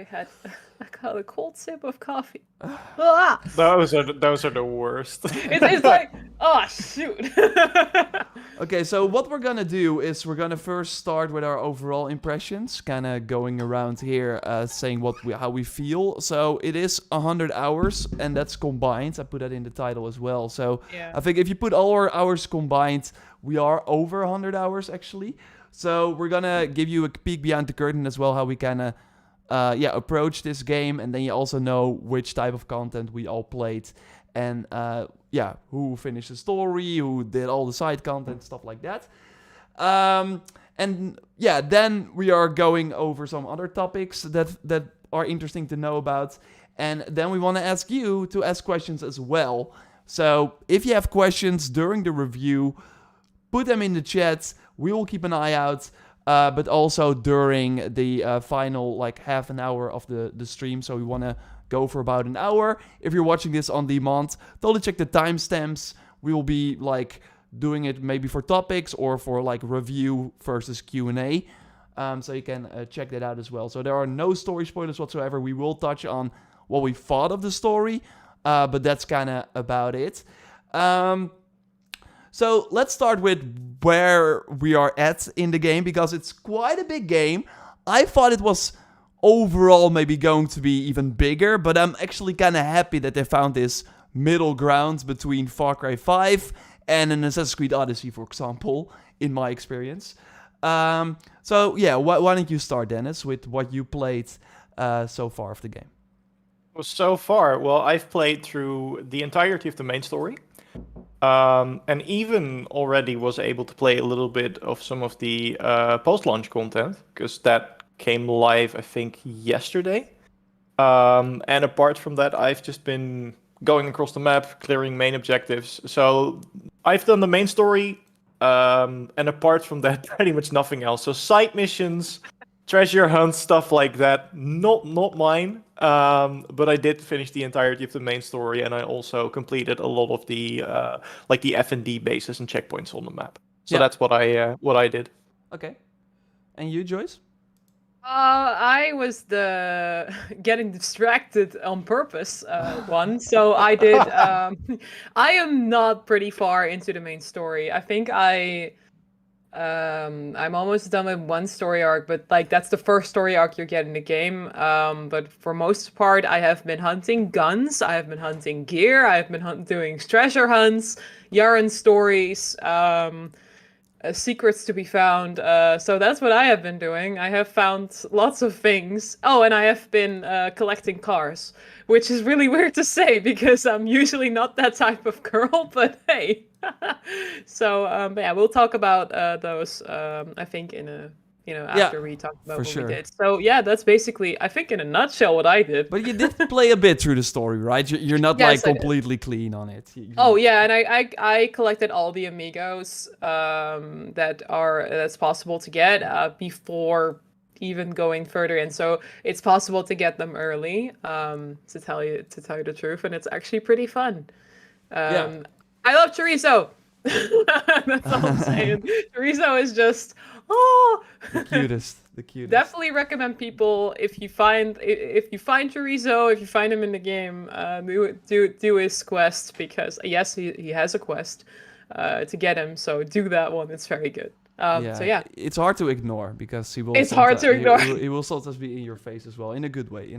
I had a cold sip of coffee. Ah! Those are the worst. It's like, oh shoot. Okay, so what we're gonna do is we're gonna first start with our overall impressions, kind of going around here, saying how we feel. So it is 100 hours, and that's combined. I put that in the title as well. So Yeah. I think if you put all our hours combined, we are over 100 hours actually. So we're gonna give you a peek behind the curtain as well, how we kind of approach this game, and then you also know which type of content we all played, and who finished the story, who did all the side content, stuff like that. Then we are going over some other topics that are interesting to know about, and then we want to ask you to ask questions as well. So if you have questions during the review, put them in the chat. We will keep an eye out. But also during the final half an hour of the stream. So we want to go for about an hour. If you're watching this on demand, totally check the timestamps. We will be doing it maybe for topics or for review versus Q&A. So you can check that out as well. So there are no story spoilers whatsoever. We will touch on what we thought of the story, but that's kind of about it. So let's start with where we are at in the game, because it's quite a big game. I thought it was overall maybe going to be even bigger, but I'm actually kind of happy that they found this middle ground between Far Cry 5 and an Assassin's Creed Odyssey, for example, in my experience. Why don't you start, Dennis, with what you played so far of the game? So far, I've played through the entirety of the main story. And even already was able to play a little bit of some of the post-launch content, because that came live, I think, yesterday. And apart from that, I've just been going across the map, clearing main objectives. So I've done the main story, and apart from that, pretty much nothing else. So side missions, treasure hunts, stuff like that, not mine. But I did finish the entirety of the main story, and I also completed a lot of the the F&D bases and checkpoints on the map. So that's what I did. Okay. And you, Joyce? I was the getting distracted on purpose one. So I did. I am not pretty far into the main story. I think I'm almost done with one story arc, but that's the first story arc you get in the game. But for most part, I have been hunting guns, I have been hunting gear, I have been doing treasure hunts, Yaren stories, secrets to be found. So that's what I have been doing. I have found lots of things. Oh, and I have been collecting cars, which is really weird to say because I'm usually not that type of girl, but hey. So we'll talk about those I think in a after we talk about what we did. So that's basically, I think, in a nutshell what I did. But you did play a bit through the story, right? You're not completely clean on it. Oh yeah, and I collected all the amigos that's possible to get before even going further in. So it's possible to get them early, to tell you the truth, and it's actually pretty fun. I love chorizo. That's all I'm saying. Chorizo is just the cutest. Definitely recommend people, if you find chorizo, if you find him in the game, do his quest, because yes, he has a quest to get him. So do that one. It's very good. It's hard to ignore because he will. It's hard to ignore. He will sometimes be in your face as well, in a good way.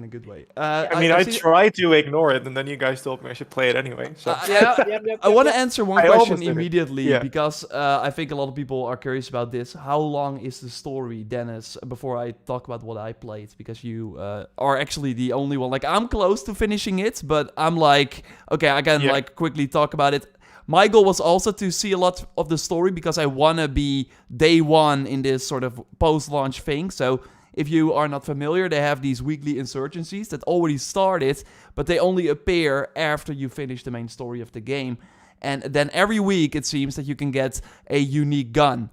I tried to ignore it, and then you guys told me I should play it anyway. So. I want to answer one question immediately because I think a lot of people are curious about this. How long is the story, Dennis? Before I talk about what I played, because you are actually the only one. I'm close to finishing it, but I'm okay, I can quickly talk about it. My goal was also to see a lot of the story because I want to be day one in this sort of post-launch thing. So if you are not familiar, they have these weekly insurgencies that already started, but they only appear after you finish the main story of the game. And then every week it seems that you can get a unique gun,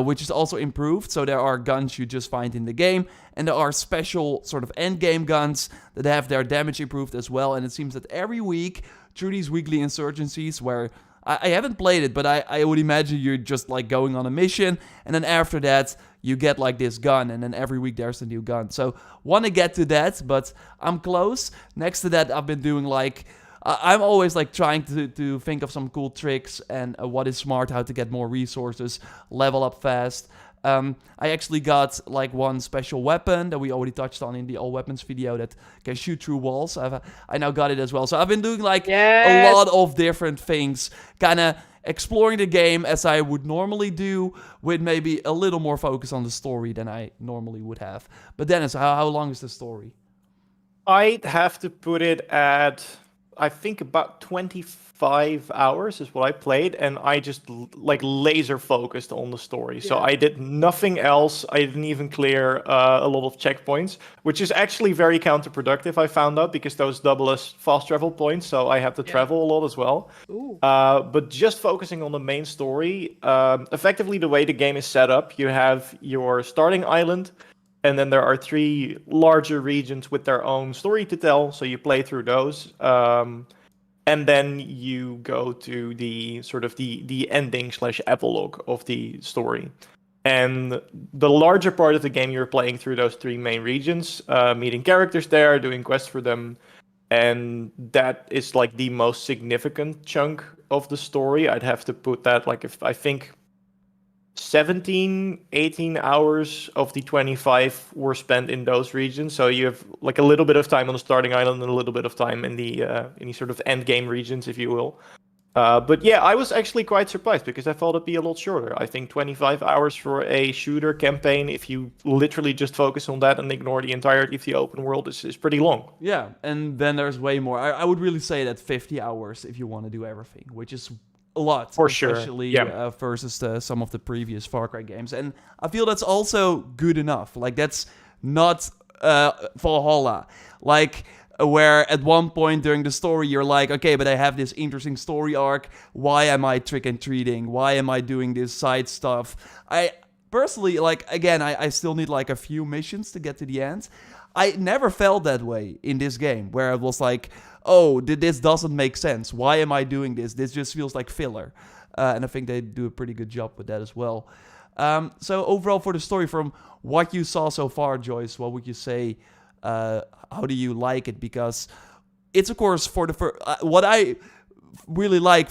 which is also improved. So there are guns you just find in the game, and there are special sort of end-game guns that have their damage improved as well. And it seems that every week, through these weekly insurgencies, where I haven't played it, but I would imagine you're just going on a mission, and then after that you get like this gun, and then every week there's a new gun. So want to get to that, but I'm close. Next to that, I've been doing like I'm always like trying to think of some cool tricks and what is smart, how to get more resources, level up fast. I actually got like one special weapon that we already touched on in the all weapons video that can shoot through walls. I now got it as well. So I've been doing like a lot of different things, kind of exploring the game as I would normally do, with maybe a little more focus on the story than I normally would have. But Dennis, how long is the story? I'd have to put it at, I think, about 25 hours is what I played, and I just like laser focused on the story. Yeah. So I did nothing else. I didn't even clear a lot of checkpoints, which is actually very counterproductive, I found out, because those double as fast travel points, so I have to travel a lot as well. But just focusing on the main story, effectively the way the game is set up, you have your starting island, and then there are 3 larger regions with their own story to tell, so you play through those. And then you go to the sort of the ending / epilogue of the story. And the larger part of the game, you're playing through those 3 main regions, meeting characters there, doing quests for them. And that is like the most significant chunk of the story. I'd have to put that, like, if I think 17, 18 hours of the 25 were spent in those regions. So you have like a little bit of time on the starting island and a little bit of time in the sort of end game regions, if you will. But yeah, I was actually quite surprised because I thought it'd be a lot shorter. I think 25 hours for a shooter campaign, if you literally just focus on that and ignore the entirety of the open world, is pretty long. Yeah, and then there's way more. I would really say that 50 hours if you want to do everything, which is a lot, for especially sure. Versus some of the previous Far Cry games. And I feel that's also good enough. Like, that's not Valhalla. Like, where at one point during the story you're like, okay, but I have this interesting story arc. Why am I trick-and-treating? Why am I doing this side stuff? I personally, like, again, I still need like a few missions to get to the end. I never felt that way in this game, where it was like, oh, this doesn't make sense. Why am I doing this? This just feels like filler. And I think they do a pretty good job with that as well. So overall for the story, from what you saw so far, Joyce, what would you say? How do you like it? Because it's, of course, for the first... what I really like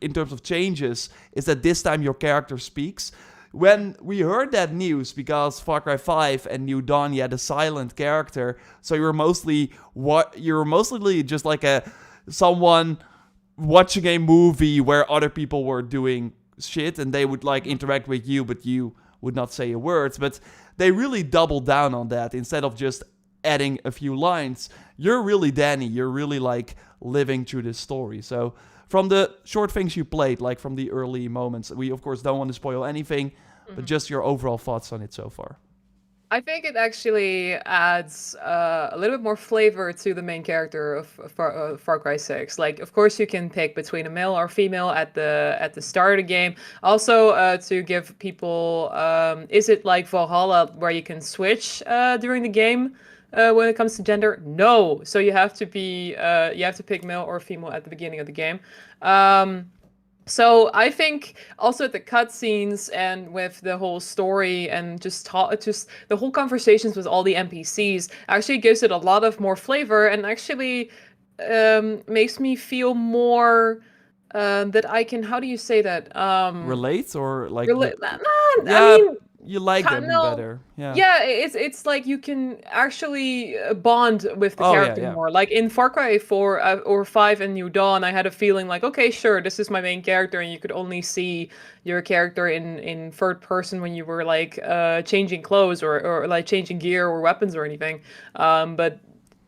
in terms of changes is that this time your character speaks. When we heard that news, because Far Cry 5 and New Dawn, you had a silent character, so you were mostly just like someone watching a movie where other people were doing shit and they would like interact with you, but you would not say a word. But they really doubled down on that. Instead of just adding a few lines, you're really Danny. You're really like living through this story. So from the short things you played, like from the early moments, we of course don't want to spoil anything, but just your overall thoughts on it so far. I think it actually adds a little bit more flavor to the main character of Far Cry 6. Like, of course, you can pick between a male or female at the start of the game. Also, to give people, is it like Valhalla where you can switch during the game? When it comes to gender, no. So you have to pick male or female at the beginning of the game. So I think also the cutscenes and with the whole story and just the whole conversations with all the NPCs actually gives it a lot of more flavor, and actually makes me feel more that I can, how do you say that? Relate, or like I mean, you like them better. Yeah, it's like you can actually bond with the character more. Like in Far Cry 4 or 5 and New Dawn, I had a feeling like, okay, sure, this is my main character, and you could only see your character in third person when you were like changing clothes or like changing gear or weapons or anything. But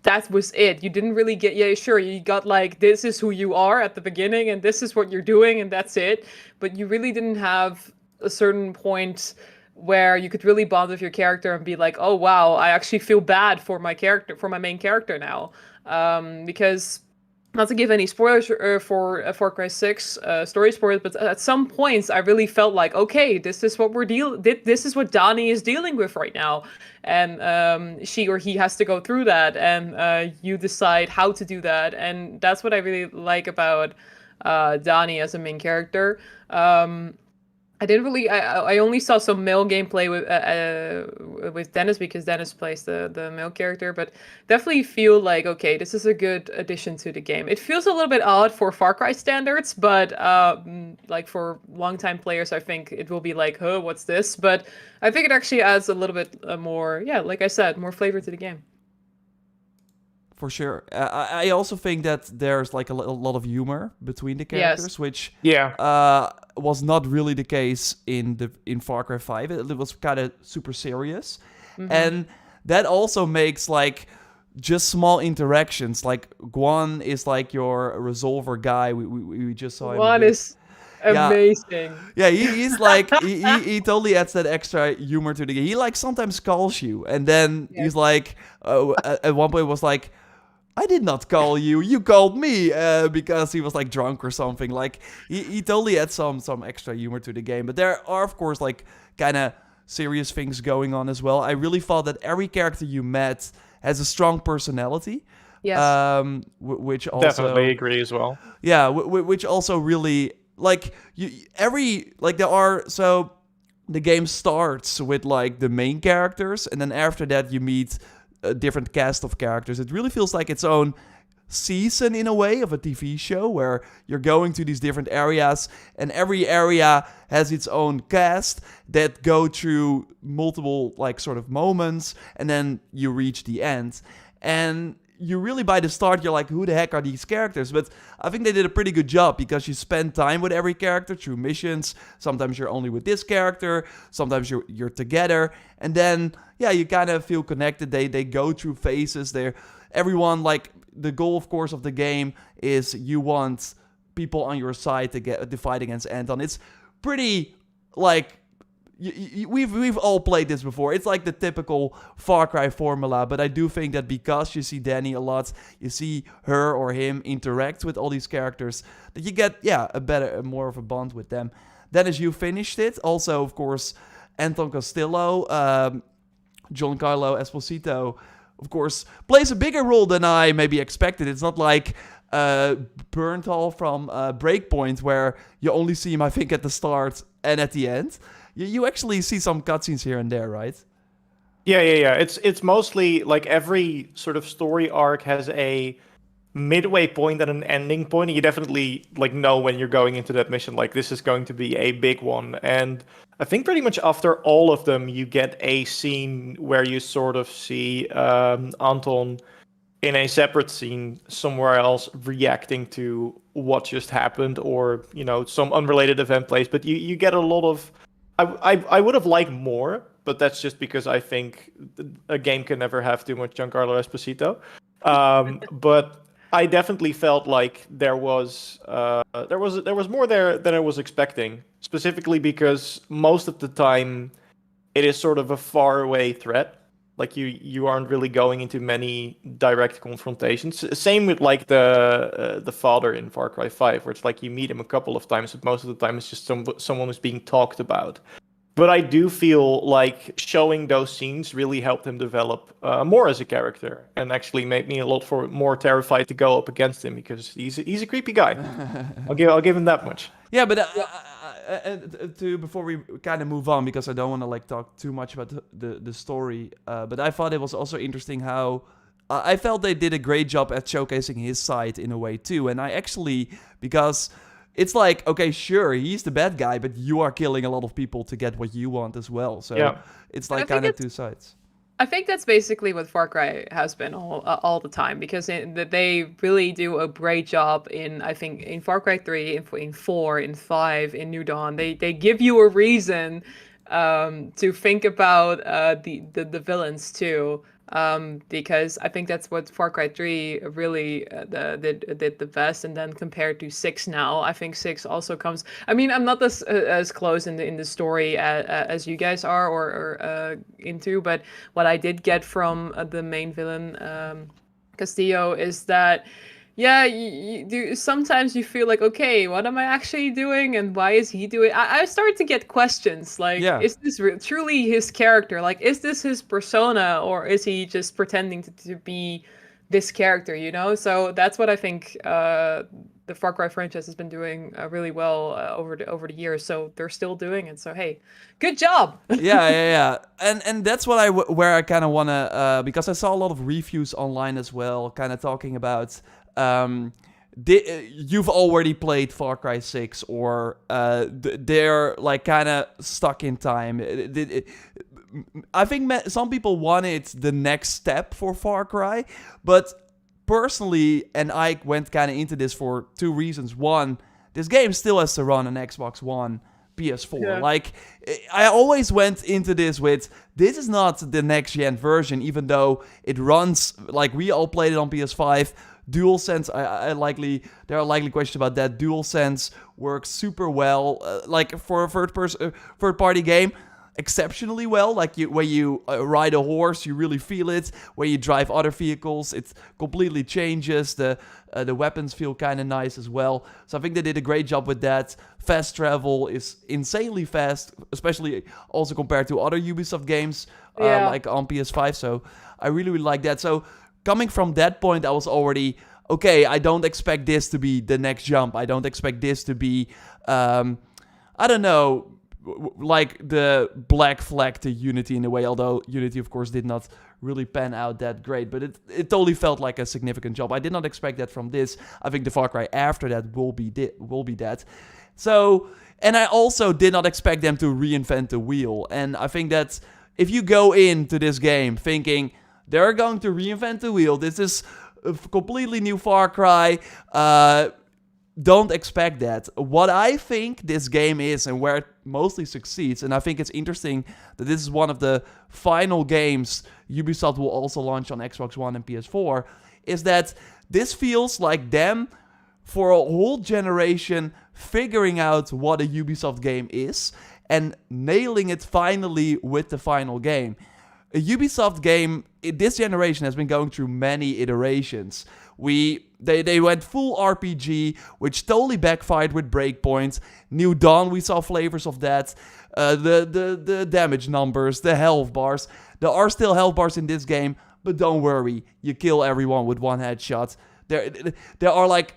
that was it. You didn't really get, you got like, this is who you are at the beginning and this is what you're doing and that's it. But you really didn't have a certain point where you could really bond with your character and be like, oh wow, I actually feel bad for my character, for my main character now. Because, not to give any spoilers for Far Cry 6 story spoilers, but at some points I really felt like, okay, this is what this is what Donnie is dealing with right now, and she or he has to go through that, and you decide how to do that, and that's what I really like about Donnie as a main character. I didn't really. I only saw some male gameplay with Dennis because Dennis plays the male character, but definitely feel like okay, this is a good addition to the game. It feels a little bit odd for Far Cry standards, but like for longtime players, I think it will be like, huh, what's this? But I think it actually adds a little bit more, yeah, like I said, more flavor to the game. For sure. I also think that there's like a lot of humor between the characters, which was not really the case in Far Cry 5. It was kind of super serious. And that also makes like just small interactions. Like Guan is like your resolver guy. We just saw him. Guan is amazing. Yeah, he's like he totally adds that extra humor to the game. He like sometimes calls you, and then he's like at one point was like, I did not call you. You called me because he was like drunk or something. Like he totally had some extra humor to the game. But there are of course like kind of serious things going on as well. I really thought that every character you met has a strong personality. Yes. Which also definitely agree as well. Yeah, which also really like there are so the game starts with like the main characters, and then after that you meet a different cast of characters. It really feels like its own season in a way of a TV show where you're going to these different areas, and every area has its own cast that go through multiple like sort of moments, and then you reach the end. And you really, by the start, you're like, who the heck are these characters? But I think they did a pretty good job because you spend time with every character through missions. Sometimes you're only with this character. Sometimes you're together. And then, yeah, you kind of feel connected. They go through phases. Everyone, like, the goal, of course, of the game is you want people on your side to fight against Anton. It's pretty, like, we've all played this before. It's like the typical Far Cry formula, but I do think that because you see Danny a lot, you see her or him interact with all these characters, that you get more of a bond with them. Then as you finished it, also of course Anton Castillo, Giancarlo Esposito, of course, plays a bigger role than I maybe expected. It's not like Bernthal from Breakpoint, where you only see him, I think, at the start and at the end. You actually see some cutscenes here and there, right? Yeah. It's mostly like every sort of story arc has a midway point and an ending point. And you definitely like know when you're going into that mission, like this is going to be a big one. And I think pretty much after all of them, you get a scene where you sort of see Anton in a separate scene somewhere else reacting to what just happened, or some unrelated event plays. But you get a lot of. I would have liked more, but that's just because I think a game can never have too much Giancarlo Esposito. But I definitely felt like there was more there than I was expecting. Specifically because most of the time it is sort of a faraway threat. Like you aren't really going into many direct confrontations. Same with like the father in Far Cry 5, where it's like you meet him a couple of times, but most of the time it's just someone who's being talked about. But I do feel like showing those scenes really helped him develop more as a character, and actually made me a lot more terrified to go up against him, because he's a creepy guy. I'll give him that much. Yeah, but before we kind of move on, because I don't want to like talk too much about the story, but I thought it was also interesting how I felt they did a great job at showcasing his side in a way too. And I actually, because it's like, okay, sure, he's the bad guy, but you are killing a lot of people to get what you want as well. So it's like kind of two sides. I think that's basically what Far Cry has been all the time, because they really do a great job in Far Cry 3, in 4, in 5, in New Dawn. They give you a reason to think about the villains too. Because I think that's what Far Cry 3 really did the best. And then compared to 6 now, I think 6 also comes. I mean, I'm not as close in the story as you guys are or into, but what I did get from the main villain, Castillo, is that you do sometimes you feel like, okay, what am I actually doing, and why is he doing? I started to get questions like, is this truly his character? Like, is this his persona, or is he just pretending to be this character, you know? So that's what I think the Far Cry franchise has been doing really well over the years. So they're still doing it. So hey, good job. Yeah. And that's what where I kind of want to, because I saw a lot of reviews online as well, kind of talking about, you've already played Far Cry 6, or they're like kind of stuck in time. I think some people wanted the next step for Far Cry, but personally, and I went kind of into this for two reasons. One, this game still has to run on Xbox One, PS4. Yeah. Like, I always went into this with, this is not the next gen version, even though it runs, like we all played it on PS5. DualSense, there are likely questions about that. DualSense works super well, like for a third party game. Exceptionally well. Like when you ride a horse, you really feel it. When you drive other vehicles, it completely changes. The weapons feel kind of nice as well. So I think they did a great job with that. Fast travel is insanely fast, especially also compared to other Ubisoft games, like on PS5. So I really like that. So coming from that point, I was already okay. I don't expect this to be the next jump. I don't expect this to be, I don't know, like the Black Flag to Unity in a way, although Unity of course did not really pan out that great, but it totally felt like a significant jump. I did not expect that from this. I think the Far Cry after that will be that. So, and I also did not expect them to reinvent the wheel, and I think that if you go into this game thinking they're going to reinvent the wheel, this is a completely new Far Cry, don't expect that. What I think this game is, and where it mostly succeeds, and I think it's interesting that this is one of the final games Ubisoft will also launch on Xbox One and PS4, is that this feels like them for a whole generation figuring out what a Ubisoft game is and nailing it finally with the final game. A Ubisoft game this generation has been going through many iterations. They went full RPG, which totally backfired with Breakpoint. New Dawn, we saw flavors of that. The damage numbers, the health bars. There are still health bars in this game, but don't worry, you kill everyone with one headshot. There are like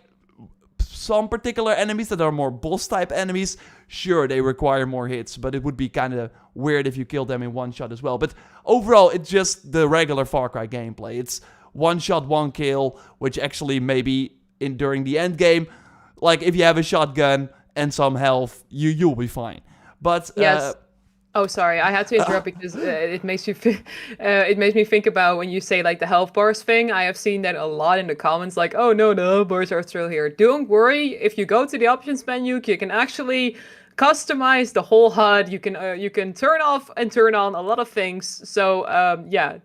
some particular enemies that are more boss type enemies. Sure, they require more hits, but it would be kind of weird if you killed them in one shot as well. But overall, it's just the regular Far Cry gameplay. It's one shot, one kill, which actually maybe during the end game, like if you have a shotgun and some health, you'll be fine. But yes. Oh, sorry, I had to interrupt because it makes me think about when you say like the health bars thing. I have seen that a lot in the comments, like, oh no, the health bars are still here. Don't worry, if you go to the options menu, you can actually customize the whole HUD. You can turn off and turn on a lot of things. So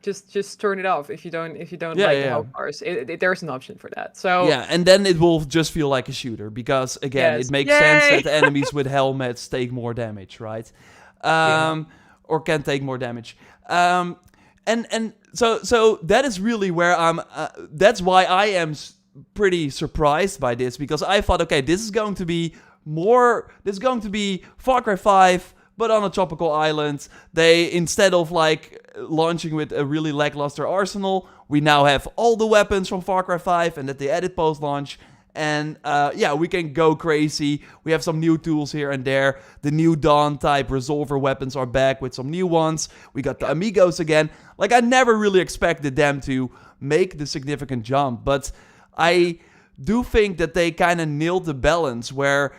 just turn it off if you don't like the health bars. There's an option for that. So yeah, and then it will just feel like a shooter because again, it makes sense that enemies with helmets take more damage, right? Or can take more damage. And so that is really where I'm. That's why I am pretty surprised by this, because I thought, okay, this is going to be Far Cry 5, but on a tropical island. They, instead of like launching with a really lackluster arsenal, we now have all the weapons from Far Cry 5, and that they added post-launch. And we can go crazy. We have some new tools here and there. The new Dawn type resolver weapons are back with some new ones. We got the Amigos again. Like, I never really expected them to make the significant jump, but I do think that they kind of nailed the balance where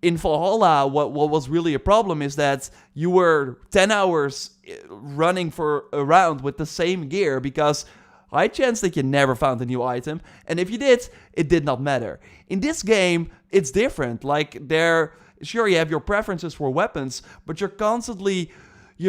in Valhalla, what was really a problem is that you were 10 hours running for a round with the same gear because high chance that you never found a new item, and if you did, it did not matter. In this game, it's different. Like, sure, you have your preferences for weapons, but you're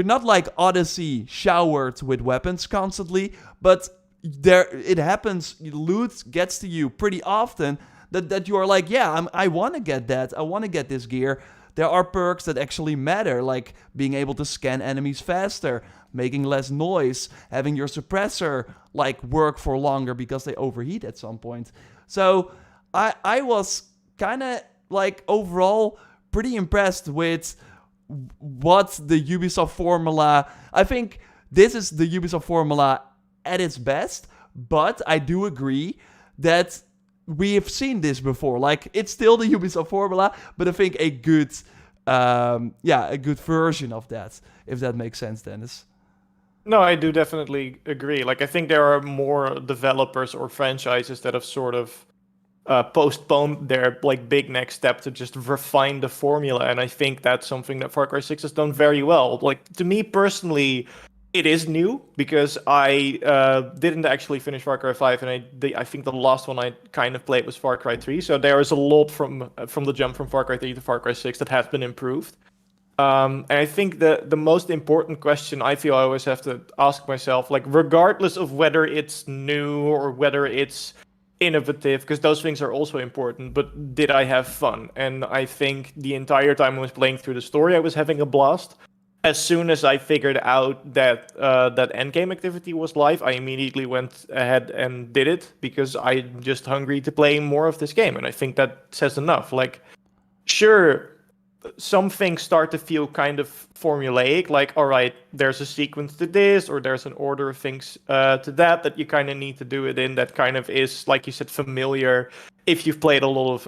not like Odyssey showered with weapons constantly, but it happens, loot gets to you pretty often that you are like, I want to get that, I want to get this gear. There are perks that actually matter, like being able to scan enemies faster, making less noise, having your suppressor like work for longer because they overheat at some point. So I was kind of like overall pretty impressed with what the Ubisoft formula. I think this is the Ubisoft formula at its best, but I do agree that we have seen this before. Like, it's still the Ubisoft formula, but I think a good version of that, if that makes sense, Dennis. No, I do definitely agree. Like, I think there are more developers or franchises that have sort of postponed their like big next step to just refine the formula, and I think that's something that Far Cry 6 has done very well. Like, to me personally, it is new because I didn't actually finish Far Cry 5, and I think the last one I kind of played was Far Cry 3. So there is a lot from the jump from Far Cry 3 to Far Cry 6 that has been improved. And I think the most important question I feel I always have to ask myself, like, regardless of whether it's new or whether it's innovative, because those things are also important, but did I have fun? And I think the entire time I was playing through the story, I was having a blast. As soon as I figured out that that endgame activity was live, I immediately went ahead and did it because I'm just hungry to play more of this game. And I think that says enough. Like, sure, some things start to feel kind of formulaic, like, all right, there's a sequence to this, or there's an order of things to that you kind of need to do it in, that kind of is, like you said, familiar if you've played a lot of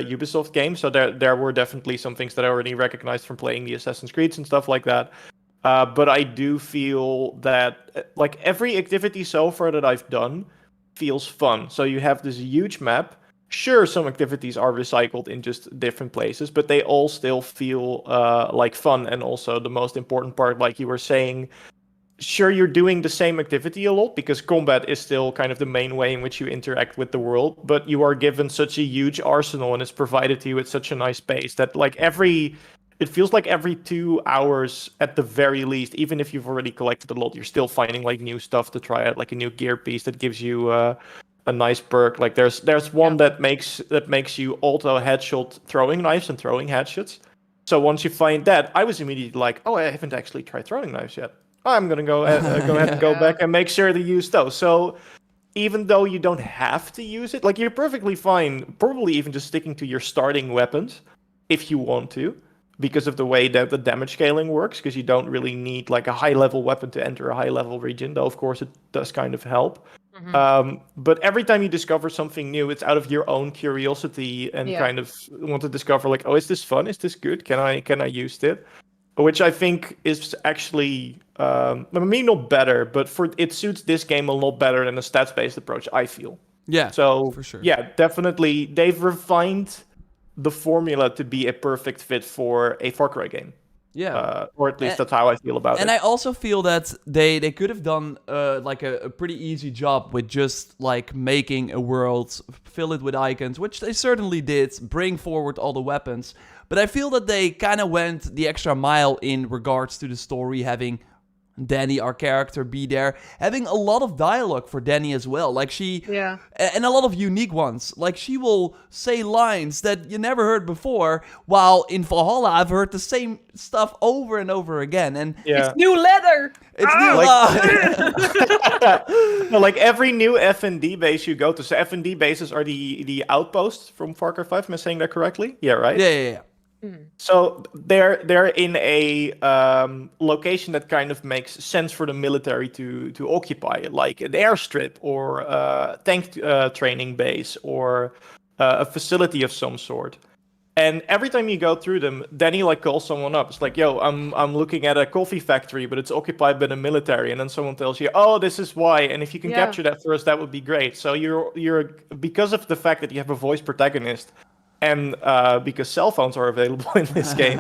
Ubisoft games. So there were definitely some things that I already recognized from playing the Assassin's Creeds and stuff like that. But I do feel that, like, every activity so far that I've done feels fun. So you have this huge map. Sure, some activities are recycled in just different places, but they all still feel like fun. And also the most important part, like you were saying, sure, you're doing the same activity a lot because combat is still kind of the main way in which you interact with the world, but you are given such a huge arsenal and it's provided to you at such a nice pace that, like, it feels like every 2 hours at the very least, even if you've already collected a lot, you're still finding like new stuff to try out, like a new gear piece that gives you a nice perk. Like, there's one that makes you auto headshot throwing knives and throwing headshots. So once you find that, I was immediately like, oh, I haven't actually tried throwing knives yet. I'm gonna go ahead and go back and make sure to use those. So even though you don't have to use it, like, you're perfectly fine, probably even just sticking to your starting weapons if you want to, because of the way that the damage scaling works, because you don't really need like a high level weapon to enter a high level region, though of course it does kind of help. But every time you discover something new, it's out of your own curiosity and kind of want to discover, like, oh, is this fun? Is this good? Can I use it? Which I think is actually, maybe not better, but it suits this game a lot better than a stats-based approach, I feel. Yeah, so for sure. Yeah, definitely they've refined the formula to be a perfect fit for a Far Cry game. Yeah, or at least that's how I feel about it. And I also feel that they could have done like a pretty easy job with just like making a world, fill it with icons, which they certainly did, bring forward all the weapons. But I feel that they kind of went the extra mile in regards to the story, having Danny, our character, be there, having a lot of dialogue for Danny as well. Like, and a lot of unique ones. Like, she will say lines that you never heard before, while in Valhalla I've heard the same stuff over and over again. And it's new leather. It's new leather. No, like, every new F&D base you go to. So F&D bases are the outposts from Far Cry 5. Am I saying that correctly? Yeah, right. Yeah. So they're in a location that kind of makes sense for the military to occupy, like an airstrip or a tank training base or a facility of some sort. And every time you go through them, Danny like calls someone up. It's like, yo, I'm looking at a coffee factory, but it's occupied by the military. And then someone tells you, oh, this is why. And if you can capture that for us, that would be great. So you're because of the fact that you have a voice protagonist, and because cell phones are available in this game,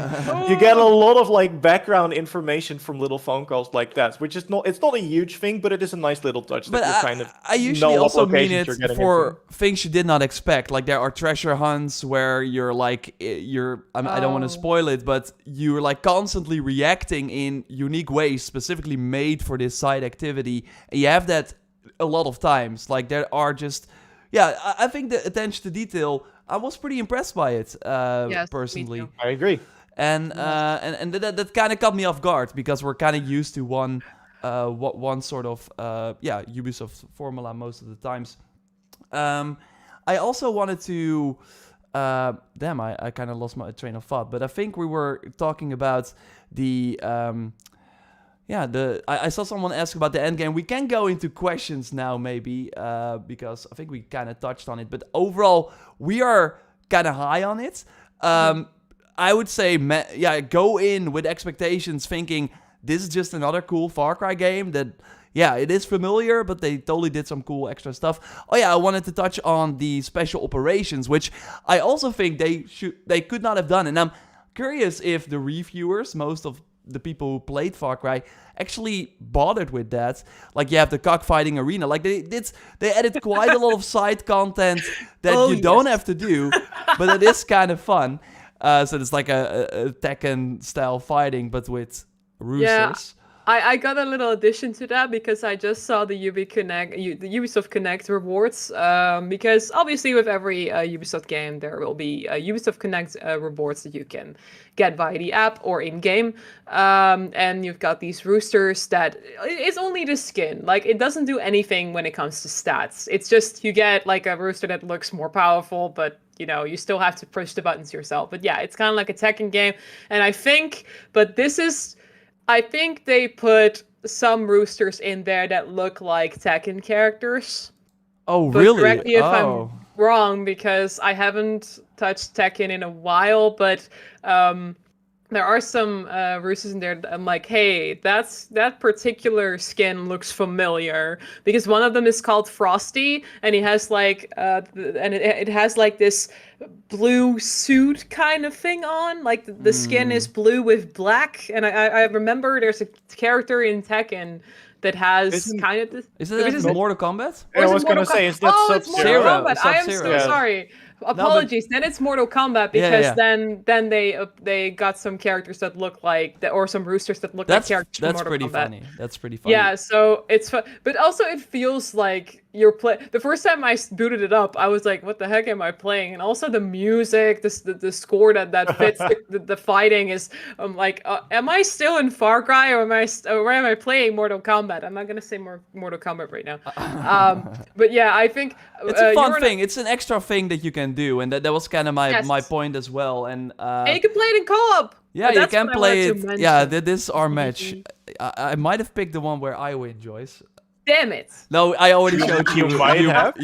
you get a lot of like background information from little phone calls like that, which is it's not a huge thing, but it is a nice little touch. But that you kind of I usually also mean it for into. things you did not expect. Like, there are treasure hunts where you're like, I don't want to spoil it, but you're like constantly reacting in unique ways, specifically made for this side activity. And you have that a lot of times. Like, there are just, I think the attention to detail, I was pretty impressed by it, yes, personally. Me too. I agree. And that kind of caught me off guard, because we're kind of used to one sort of Ubisoft formula most of the times. I also wanted to I kind of lost my train of thought, but I think we were talking about the I saw someone ask about the end game. We can go into questions now, maybe, because I think we kind of touched on it. But overall, we are kind of high on it. I would say, go in with expectations, thinking this is just another cool Far Cry game that, it is familiar, but they totally did some cool extra stuff. Oh yeah, I wanted to touch on the special operations, which I also think they could not have done. And I'm curious if the reviewers, most of the people who played Far Cry, actually bothered with that. Like, you have the cockfighting arena. Like, they added quite a lot of side content that you don't have to do, but it is kind of fun. So it's like a Tekken-style fighting, but with roosters. Yeah. I got a little addition to that because I just saw the Ubisoft Connect rewards. Because obviously with every Ubisoft game there will be Ubisoft Connect rewards that you can get via the app or in game. And you've got these roosters that it's only the skin. Like, it doesn't do anything when it comes to stats. It's just you get like a rooster that looks more powerful, but you still have to push the buttons yourself. But yeah, it's kind of like a Tekken game. And I think they put some roosters in there that look like Tekken characters. Oh, but really? Correct me if I'm wrong, because I haven't touched Tekken in a while, but there are some roosters in there that I'm like, hey, that particular skin looks familiar, because one of them is called Frosty, and he has like it has like this blue suit kind of thing on, like the skin is blue with black, and I remember there's a character in Tekken that has kind of this. Is it Mortal Kombat? I was gonna say, is that it's Mortal Sub-Zero? Kombat. I am so sorry. Apologies. Then it's Mortal Kombat, because then they got some characters that look like that, or some roosters that look like characters from Mortal Kombat. That's pretty funny. Yeah, so it's fun, but also it feels like you're the first time I booted it up, I was like, what the heck am I playing? And also the music, the score that fits the fighting is, I'm like, am I still in Far Cry, or am I playing Mortal Kombat? I'm not gonna say Mortal Kombat right now. But yeah, I think it's a fun thing. It's an extra thing that you can do, and that was kind of my point as well. And you can play it in co-op. Yeah, you can play it. Yeah, this is our match. I might have picked the one where I win, Joyce. Damn it! No, I already showed you. You might have.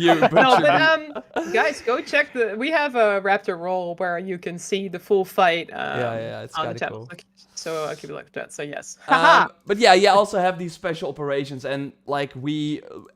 Guys, go check we have a Raptor roll where you can see the full fight. It's on kind of cool. So I'll keep it like that. So yes. But yeah, you also have these special operations, and like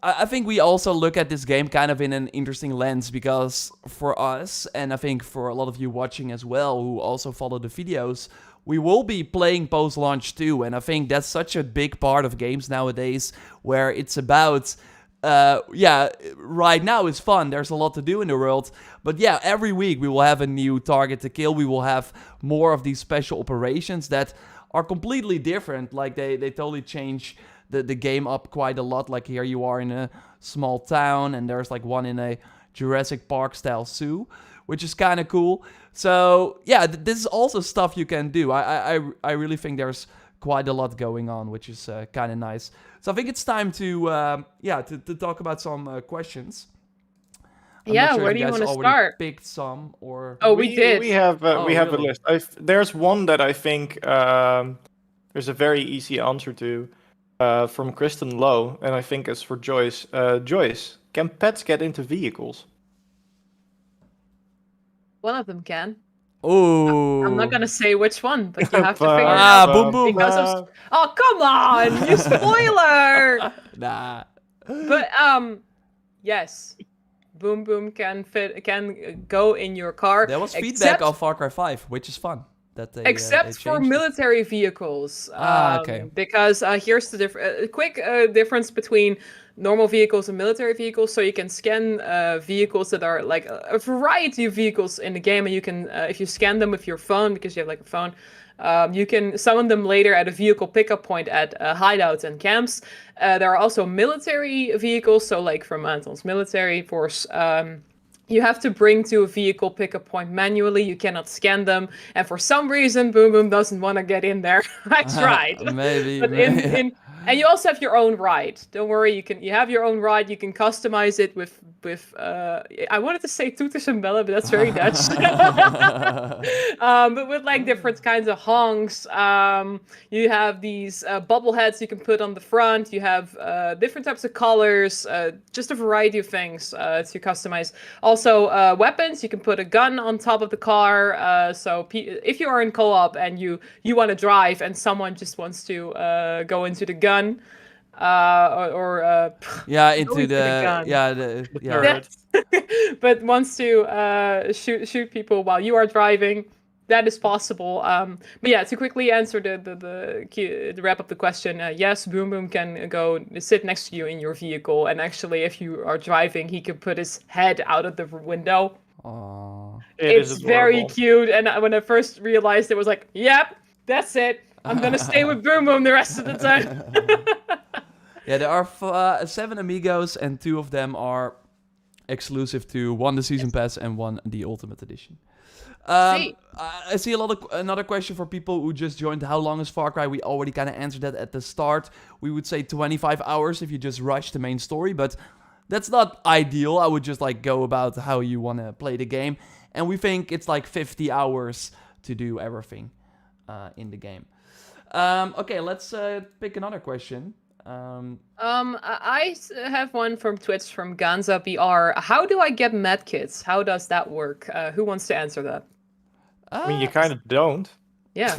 I think we also look at this game kind of in an interesting lens, because for us, and I think for a lot of you watching as well, who also follow the videos, we will be playing post-launch too, and I think that's such a big part of games nowadays, where it's about, right now it's fun, there's a lot to do in the world, but yeah, every week we will have a new target to kill, we will have more of these special operations that are completely different, like they totally change the game up quite a lot. Like, here you are in a small town, and there's like one in a Jurassic Park style zoo, which is kind of cool. So yeah, this is also stuff you can do. I really think there's quite a lot going on, which is kind of nice. So I think it's time to talk about some questions. Where do you want to start? Picked some, or we did. We have a list. There's one that I think there's a very easy answer to from Kristen Lowe, and I think it's for Joyce. Joyce, can pets get into vehicles? One of them can. Oh. I'm not gonna say which one, but you have to figure it out. Boom, boom. Oh, come on, you spoiler! Nah. But yes, Boom Boom can go in your car. There was feedback of Far Cry 5, which is fun. That except for military vehicles. Okay. Because here's the quick difference between normal vehicles and military vehicles. So you can scan vehicles that are like a variety of vehicles in the game, and you can, if you scan them with your phone, because you have like a phone, you can summon them later at a vehicle pickup point at hideouts and camps. There are also military vehicles, so like from Anton's military force, you have to bring to a vehicle pickup point manually. You cannot scan them, and for some reason, Boom Boom doesn't want to get in there. I tried. Maybe. But and you also have your own ride. Don't worry, you have your own ride. You can customize it with with I wanted to say toeters and bellen, but that's very Dutch. But with like different kinds of honks. You have these bubble heads you can put on the front. You have different types of colors, just a variety of things to customize. Also, weapons. You can put a gun on top of the car. So if you are in co-op and you want to drive and someone just wants to go into the gun, into the gun. But wants to shoot people while you are driving, that is possible. But yeah, to quickly answer the wrap up the question, yes, Boom Boom can go sit next to you in your vehicle, and actually, if you are driving, he can put his head out of the window. Aww. It's very cute, and when I first realized it, was like, yep, that's it. I'm gonna stay with Boom Boom the rest of the time. Yeah, there are 7 amigos, and 2 of them are exclusive to one the season pass and one the ultimate edition. I see another question for people who just joined. How long is Far Cry? We already kind of answered that at the start. We would say 25 hours if you just rush the main story, but that's not ideal. I would just like go about how you want to play the game, and we think it's like 50 hours to do everything in the game. Okay, let's pick another question. I have one from Twitch from Ganza BR. How do I get medkits? How does that work? Who wants to answer that? I mean, you kind of don't. Yeah.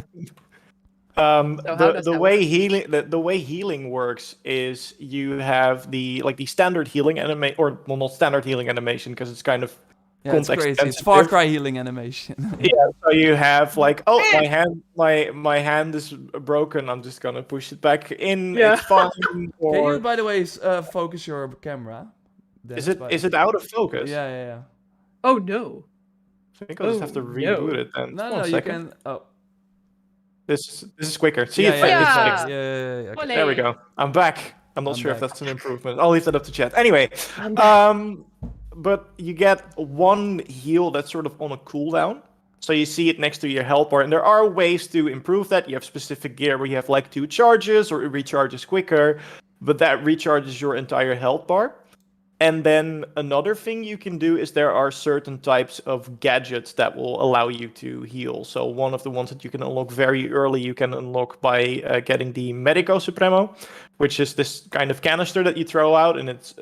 The way healing works is you have the standard healing animation, or well, not standard healing animation because it's kind of it's crazy. It's Far Cry healing animation. Yeah, so you have like, oh, my hand is broken. I'm just gonna push it back in. Yeah. It's fine. Or... Can you, by the way, focus your camera? Is it out of focus? Yeah. Oh no. I think I'll just have to reboot it then. No, you can. Oh. This is quicker. See, Yeah. Okay. There we go. I'm back. I'm not sure if that's an improvement. I'll leave that up to chat. Anyway, but you get one heal that's sort of on a cooldown. So you see it next to your health bar, and there are ways to improve that. You have specific gear where you have like 2 charges, or it recharges quicker, but that recharges your entire health bar. And then another thing you can do is there are certain types of gadgets that will allow you to heal. So one of the ones that you can unlock very early, you can unlock by getting the Medico Supremo, which is this kind of canister that you throw out, and it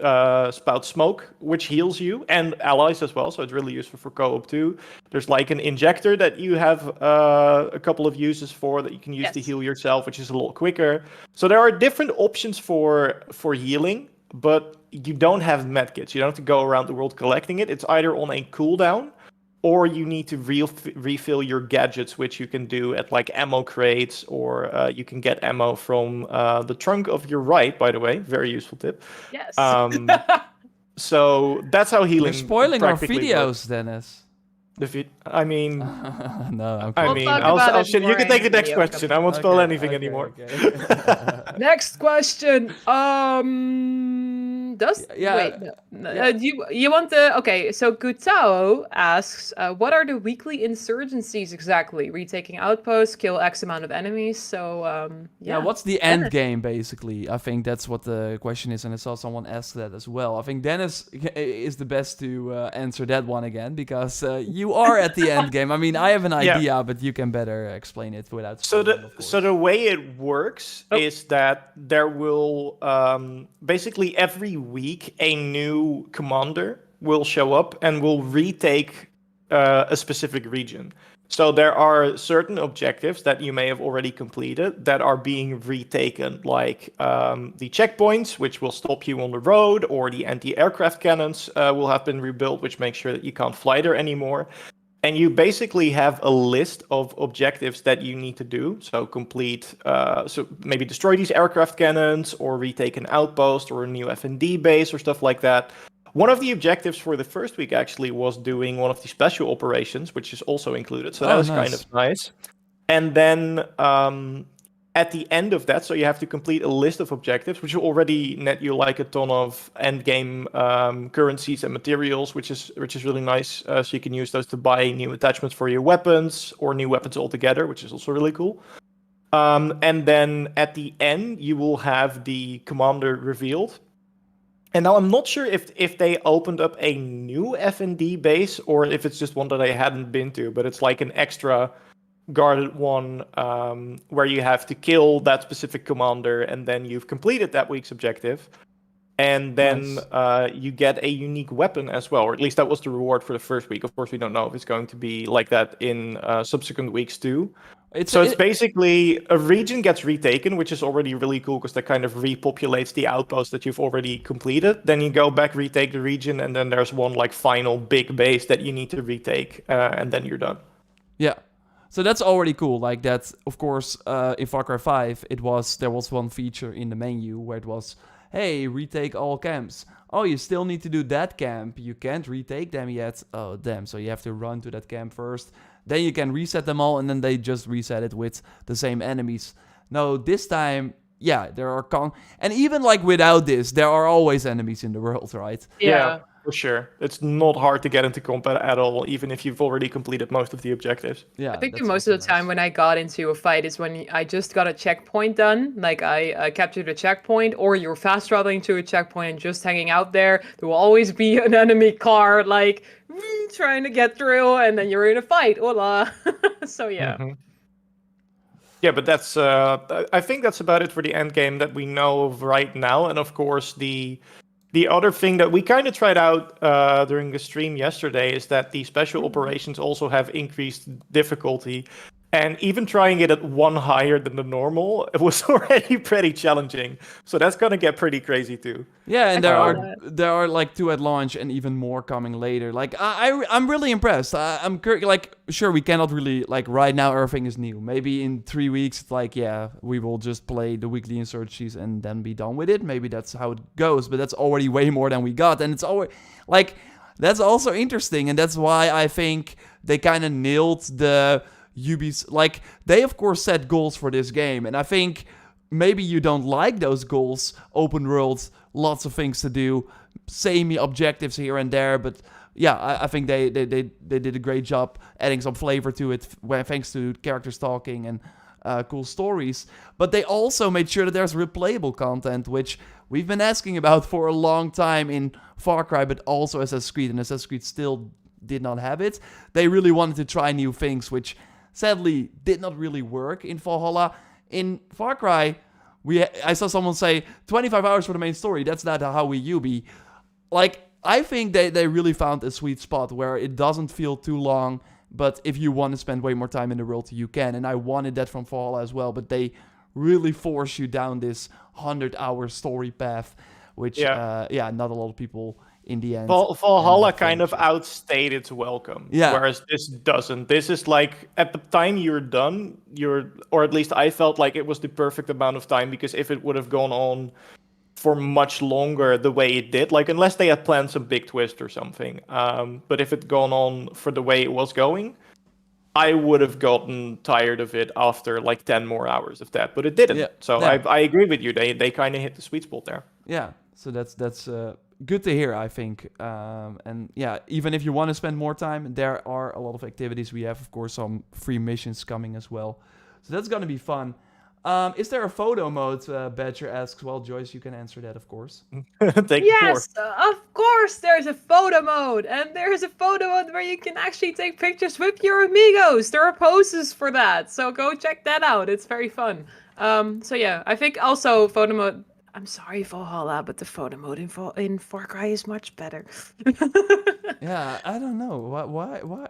spouts smoke, which heals you and allies as well. So it's really useful for co-op too. There's like an injector that you have a couple of uses for that you can use to heal yourself, which is a lot quicker. So there are different options for healing, but you don't have medkits. You don't have to go around the world collecting it. It's either on a cooldown, or you need to refill your gadgets, which you can do at like ammo crates, or you can get ammo from the trunk of your right, by the way. Very useful tip. Yes. So that's how healing. You're spoiling our videos, works. Dennis. I mean, no. I'll shit. You can take the next question. I won't spoil anything anymore. Okay. Next question. You want the so Gutao asks, what are the weekly insurgencies exactly? Retaking outposts, kill X amount of enemies. So what's the end game basically? I think that's what the question is, and I saw someone ask that as well. I think Dennis is the best to answer that one again, because you are at the end game. I mean, I have an idea, but you can better explain it without. So the way it works is that there will basically every week a new commander will show up and will retake a specific region. So there are certain objectives that you may have already completed that are being retaken, like the checkpoints, which will stop you on the road, or the anti-aircraft cannons will have been rebuilt, which makes sure that you can't fly there anymore. And you basically have a list of objectives that you need to do. So complete, so maybe destroy these aircraft cannons, or retake an outpost, or a new F&D base, or stuff like that. One of the objectives for the first week actually was doing one of the special operations, which is also included. So that was kind of nice. And then at the end of that, so you have to complete a list of objectives, which will already net you like a ton of end game currencies and materials, which is really nice. So you can use those to buy new attachments for your weapons, or new weapons altogether, which is also really cool. And then at the end, you will have the commander revealed. And now I'm not sure if they opened up a new F&D base or if it's just one that I hadn't been to, but it's like an extra guarded one where you have to kill that specific commander and then you've completed that week's objective. And then you get a unique weapon as well, or at least that was the reward for the first week. Of course, we don't know if it's going to be like that in subsequent weeks too. It's basically a region gets retaken, which is already really cool because that kind of repopulates the outpost that you've already completed. Then you go back, retake the region, and then there's one like final big base that you need to retake, and then you're done. Yeah. So that's already cool. Like that, of course, in Far Cry 5, there was one feature in the menu where it was, hey, retake all camps. Oh, you still need to do that camp. You can't retake them yet. Oh, damn. So you have to run to that camp first. Then you can reset them all, and then they just reset it with the same enemies. No, this time, yeah, there are and even like without this, there are always enemies in the world, right? Yeah, for sure. It's not hard to get into combat at all, even if you've already completed most of the objectives. Yeah, I think most of the time when I got into a fight is when I just got a checkpoint done, like I captured a checkpoint, or you're fast traveling to a checkpoint and just hanging out there. There will always be an enemy car, like trying to get through, and then you're in a fight. Hola. So yeah. Mm-hmm. Yeah, but that's I think that's about it for the end game that we know of right now. And of course, the other thing that we kind of tried out during the stream yesterday is that the special operations also have increased difficulty. And even trying it at one higher than the normal, it was already pretty challenging. So that's gonna get pretty crazy too. Yeah, and there are like 2 at launch and even more coming later. Like I'm really impressed. I'm like, sure, we cannot really like right now everything is new. Maybe in 3 weeks, it's like, yeah, we will just play the weekly insurgencies and then be done with it. Maybe that's how it goes. But that's already way more than we got, and it's always like that's also interesting, and that's why I think they kind of nailed the like they of course set goals for this game, and I think maybe you don't like those goals, open world, lots of things to do, samey objectives here and there, but yeah, I think they did a great job adding some flavor to it thanks to characters talking and cool stories. But they also made sure that there's replayable content, which we've been asking about for a long time in Far Cry, but also Assassin's Creed, and Assassin's Creed still did not have it. They really wanted to try new things, which sadly did not really work in Valhalla. In Far Cry, I saw someone say 25 hours for the main story. That's not how we UB. Like, I think they really found a sweet spot where it doesn't feel too long, but if you want to spend way more time in the world, you can. And I wanted that from Valhalla as well, but they really force you down this 100-hour story path, which, not a lot of people in the end. Valhalla kind of outstayed its welcome, whereas this doesn't. This is like, at the time you're done, or at least I felt like it was the perfect amount of time, because if it would have gone on for much longer the way it did, like unless they had planned some big twist or something, but if it gone on for the way it was going, I would have gotten tired of it after like 10 more hours of that, but it didn't. I agree with you. They kind of hit the sweet spot there. Yeah, so that's good to hear, I think. And yeah, even if you want to spend more time, there are a lot of activities. We have, of course, some free missions coming as well. So that's going to be fun. Is there a photo mode? Badger asks. Well, Joyce, you can answer that, of course. Yes, of course there's a photo mode. And there's a photo mode where you can actually take pictures with your amigos. There are poses for that. So go check that out. It's very fun. So yeah, I think also photo mode... I'm sorry, Valhalla, but the photo mode in Far Cry is much better. Yeah, I don't know. Why?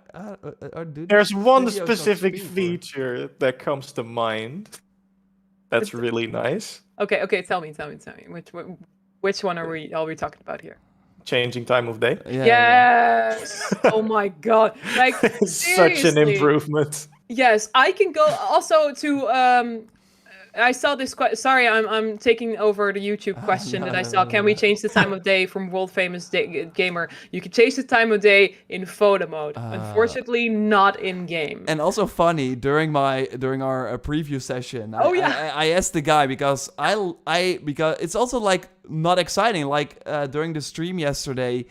There's one specific feature that comes to mind. That's really nice. Okay. Tell me. Which one are we talking about here? Changing time of day. Yes. Oh my god! Like such an improvement. Yes, I can go also to. I saw this. Sorry, I'm taking over the YouTube question that I saw. Can we change the time of day from world famous gamer? You can change the time of day in photo mode. Unfortunately, not in game. And also funny during our preview session. I asked the guy because because it's also like not exciting. Like during the stream yesterday,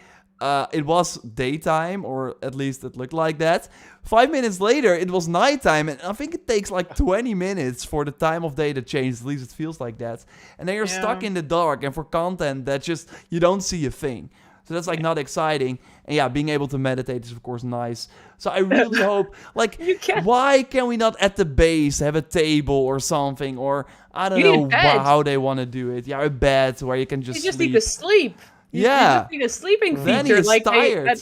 it was daytime, or at least it looked like that. 5 minutes later, it was nighttime, and I think it takes like 20 minutes for the time of day to change. At least it feels like that. And then you're stuck in the dark, and for content that just, you don't see a thing. So that's like not exciting. And yeah, being able to meditate is of course nice. So I really hope, like, why can we not at the base have a table or something? Or I don't know how they want to do it. Yeah, a bed where you can just You just sleep. need to sleep. You just need a sleeping feature. Then he's like tired.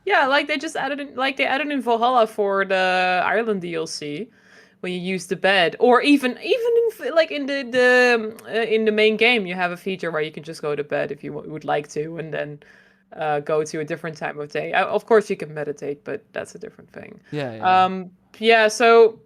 like they just added in Valhalla for the Ireland DLC. When you use the bed, or even in the main game, you have a feature where you can just go to bed if you would like to, and then go to a different time of day. Of course, you can meditate, but that's a different thing. So,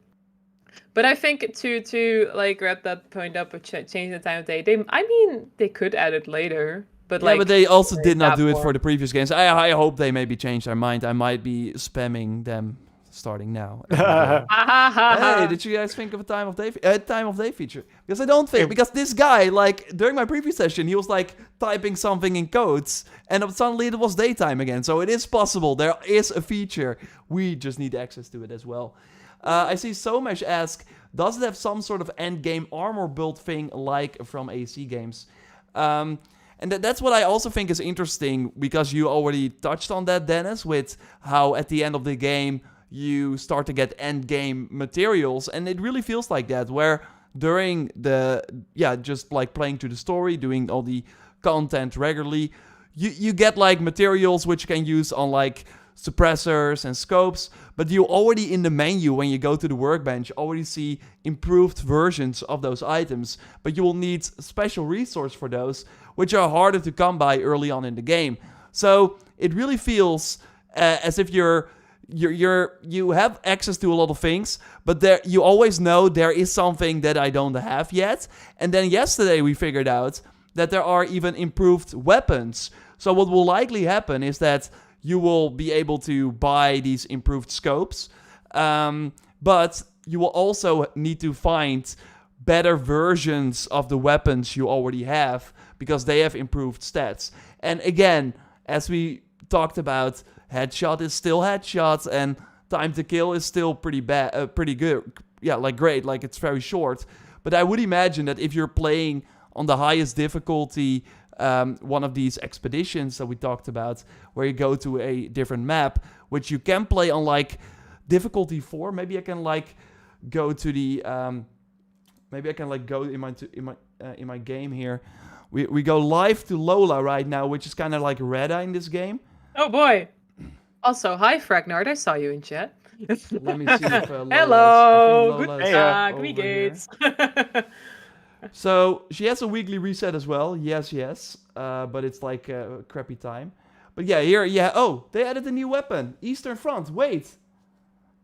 but I think to like wrap that point up of changing the time of day, they could add it later. But but they also did not do it for the previous games. I hope they maybe change their mind. I might be spamming them starting now. Hey, did you guys think of a time of day feature? Because I don't think, because this guy, like, during my previous session, he was like typing something in codes, and suddenly it was daytime again. So it is possible. There is a feature. We just need access to it as well. I see Somesh ask, does it have some sort of end game armor build thing like from AC games? And that's what I also think is interesting, because you already touched on that, Dennis, with how at the end of the game you start to get end game materials, and it really feels like that, where during just like playing through the story, doing all the content regularly, you get like materials which you can use on like suppressors and scopes, but you already in the menu, when you go to the workbench, already see improved versions of those items, but you will need special resource for those, which are harder to come by early on in the game. So it really feels as if you have access to a lot of things, but you always know there is something that I don't have yet. And then yesterday we figured out that there are even improved weapons. So what will likely happen is that you will be able to buy these improved scopes, but you will also need to find better versions of the weapons you already have, because they have improved stats. And again, as we talked about, headshot is still headshot, and time to kill is still pretty good. Yeah, like great, like it's very short. But I would imagine that if you're playing on the highest difficulty, one of these expeditions that we talked about, where you go to a different map, which you can play on like difficulty 4. Maybe I can like go to the go in my game here. We go live to Lola right now, which is kind of like Reda in this game. Oh boy. Also, hi Fragnard, I saw you in chat. Let me see if Lola hello, is, good dag, wie geht's? So she has a weekly reset as well. Yes. But it's like a crappy time. But yeah, oh, they added a new weapon. Eastern Front. Wait.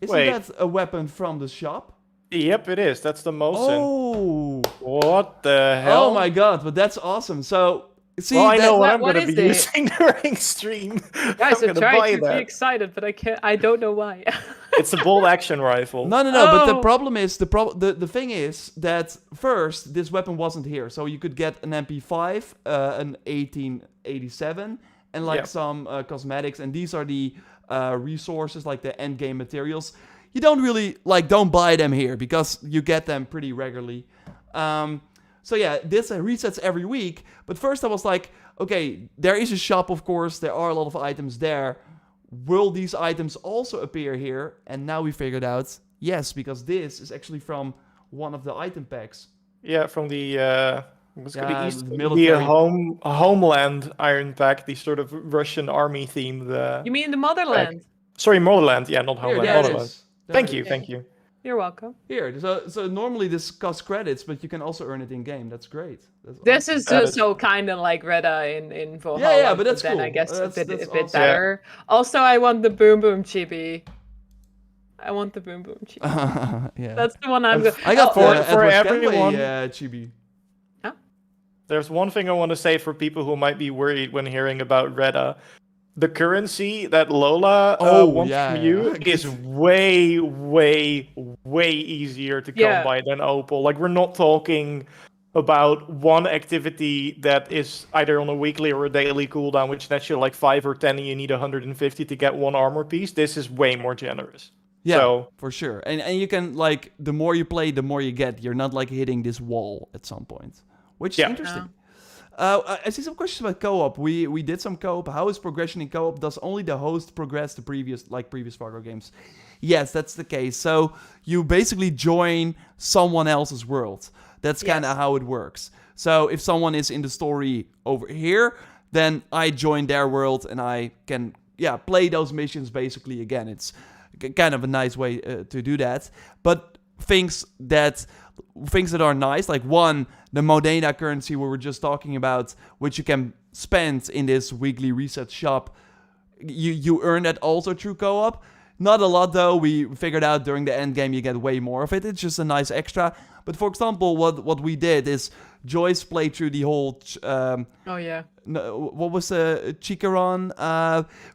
Isn't that a weapon from the shop? Yep, it is. That's the Mosin. Oh. What the hell? Oh my god, but that's awesome. So, see, I know what I'm going to be it? using during stream. Guys, I'm trying to that. be excited, but I don't know why. It's a bolt action rifle. No, but the problem is, the thing is that first, this weapon wasn't here. So you could get an MP5, an 1887, and like some cosmetics, and these are the resources, like the end game materials. You don't really, don't buy them here, because you get them pretty regularly. So yeah, this resets every week. But first I was like, okay, there is a shop, of course. There are a lot of items there. Will these items also appear here? And now we figured out, yes, because this is actually from one of the item packs. Yeah, from the military Homeland Iron Pack, the sort of Russian army themed. You mean the Motherland? Sorry, Motherland. Yeah, not Homeland. Motherland. Thank you. You're welcome. Here, so normally this costs credits, but you can also earn it in game. That's great. This is just so kind of like Reda in Valhalla. Yeah, but that's then cool. I guess That's a bit awesome. better. Yeah. Also, I want the Boom Boom Chibi. I want the Boom Boom Chibi. Yeah. That's the one I'm going. I got for everyone. Chibi. Huh? There's one thing I want to say for people who might be worried when hearing about Reda. The currency that Lola wants from you is way, way, way easier to come by than Opal. Like, we're not talking about one activity that is either on a weekly or a daily cooldown, which nets you like 5 or 10, and you need 150 to get one armor piece. This is way more generous. Yeah, so, for sure. And you can, like, the more you play, the more you get. You're not, like, hitting this wall at some point, which is interesting. I see some questions about co-op. We did some co-op. How is progression in co-op? Does only the host progress the previous Farcry games? Yes, that's the case. So you basically join someone else's world. That's kind of how it works. So if someone is in the story over here, then I join their world and I can, play those missions basically again. It's kind of a nice way to do that. But things that are nice, like one, the Modena currency we were just talking about, which you can spend in this weekly reset shop, you earn that also through co-op. Not a lot though. We figured out during the end game you get way more of it. It's just a nice extra. But for example, what we did is Joyce played through the whole. What was Chicaron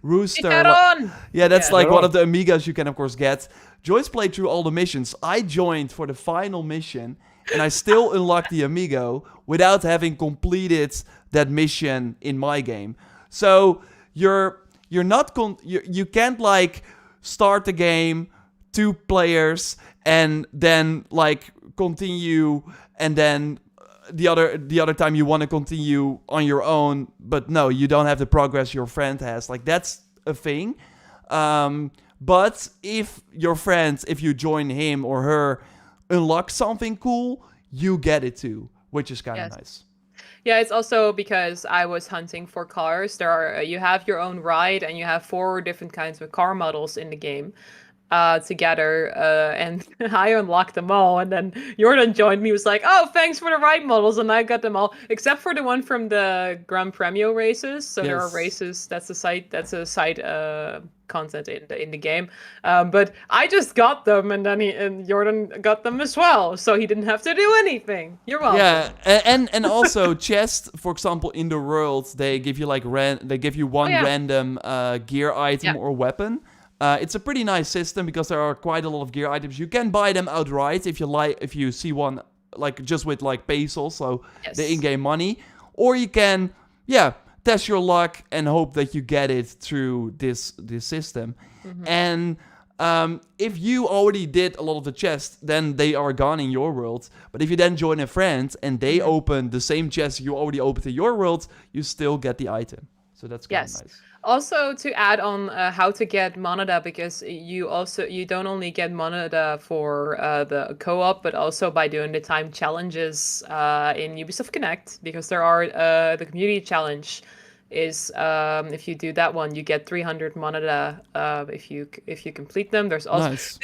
Rooster? Chicaron! Yeah, that's like one of the Amigas you can of course get. Joyce played through all the missions. I joined for the final mission, and I still unlocked the Amigo without having completed that mission in my game. So you're not you can't like start the game, 2 players, and then like continue, and then the other time you want to continue on your own, but no, you don't have the progress your friend has. Like that's a thing. But if your friends, if you join him or her, unlock something cool, you get it too, which is kind of nice. Yeah, it's also because I was hunting for cars. You have your own ride, and you have 4 different kinds of car models in the game together, and I unlocked them all. And then Jordan joined me, was like, "Oh, thanks for the ride models," and I got them all except for the one from the Gran Premio races. So there are races. That's a side content in the game. But I just got them, and then Jordan got them as well, so he didn't have to do anything. You're welcome. Yeah, and also chest, for example, in the world they give you like random gear item or weapon. It's a pretty nice system because there are quite a lot of gear items. You can buy them outright if you see one like just with like pesos, so the in-game money, or you can test your luck and hope that you get it through this system. Mm-hmm. And if you already did a lot of the chests, then they are gone in your world. But if you then join a friend and they open the same chest you already opened in your world, you still get the item. So that's kind of nice. Also, to add on how to get Monada, because you don't only get Monada for the co-op, but also by doing the time challenges in Ubisoft Connect, because there are the community challenge is if you do that one, you get 300 Monada if you complete them. There's also nice.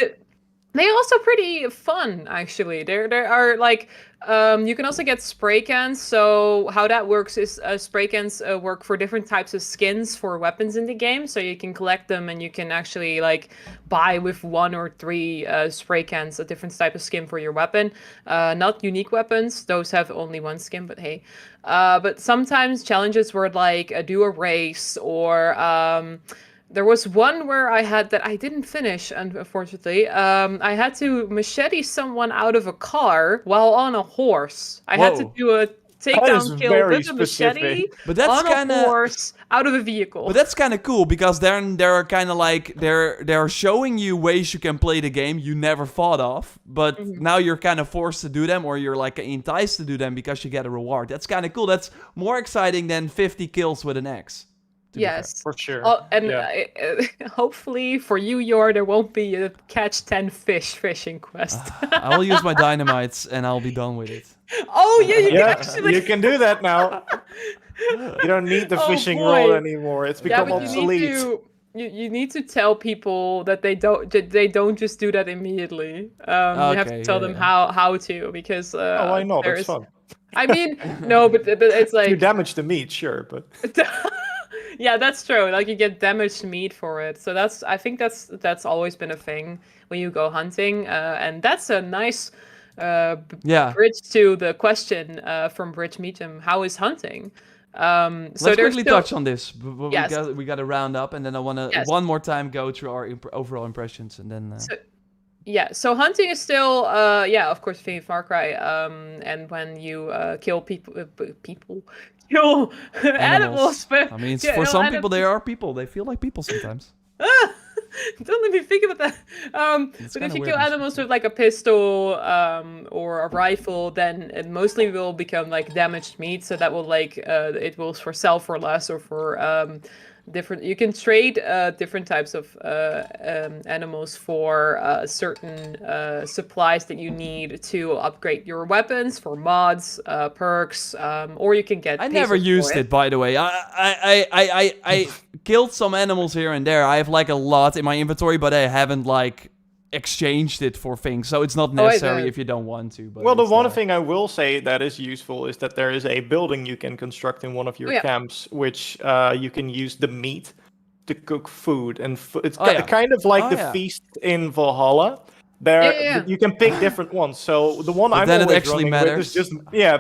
They're also pretty fun, actually. There are like you can also get spray cans. So how that works is spray cans work for different types of skins for weapons in the game. So you can collect them, and you can actually like buy with 1 or 3 spray cans a different type of skin for your weapon. Not unique weapons; those have only 1 skin. But hey, but sometimes challenges were like do a race or. There was one where I didn't finish, unfortunately. I had to machete someone out of a car while on a horse. I had to do a takedown kill with a machete on a horse out of a vehicle. But that's kind of cool because then they're kind of like they're showing you ways you can play the game you never thought of, but now you're kind of forced to do them, or you're like enticed to do them because you get a reward. That's kind of cool. That's more exciting than 50 kills with an axe. Yes, for sure. Hopefully for you, there won't be a catch 10 fish fishing quest. I will use my dynamites and I'll be done with it. Oh yeah, you can actually. You can do that now. You don't need the fishing rod anymore. It's become obsolete. You need to tell people that they don't just do that immediately. You have to tell them how to, because why not? It's fun. I mean, no, but it's like you damage the meat, sure, but. Yeah, that's true. Like you get damaged meat for it. So I think that's always been a thing when you go hunting, and that's a nice bridge to the question from Bridge Meacham. How is hunting? Let's quickly touch on this. We got to round up, and then I want to one more time go through our overall impressions, and then. Yeah, so hunting is still, of course, Far Cry. And when you kill kill animals, Animals. but I mean, yeah, for no, some people, they are people. They feel like people sometimes. Don't let me think about that. But if you kill animals with like a pistol or a rifle, then it mostly will become like damaged meat. So that will like it will for sell for less or for different. You can trade different types of animals for certain supplies that you need to upgrade your weapons, for mods, perks, or you can get. I never used it, by the way. I killed some animals here and there. I have like a lot in my inventory, but I haven't like exchanged it for things. So it's not necessary if you don't want to. But well, the one thing I will say that is useful is that there is a building you can construct in one of your camps, which you can use the meat to cook food, and it's kind of like the feast in Valhalla. There, you can pick different ones. So the one I'm always running with is just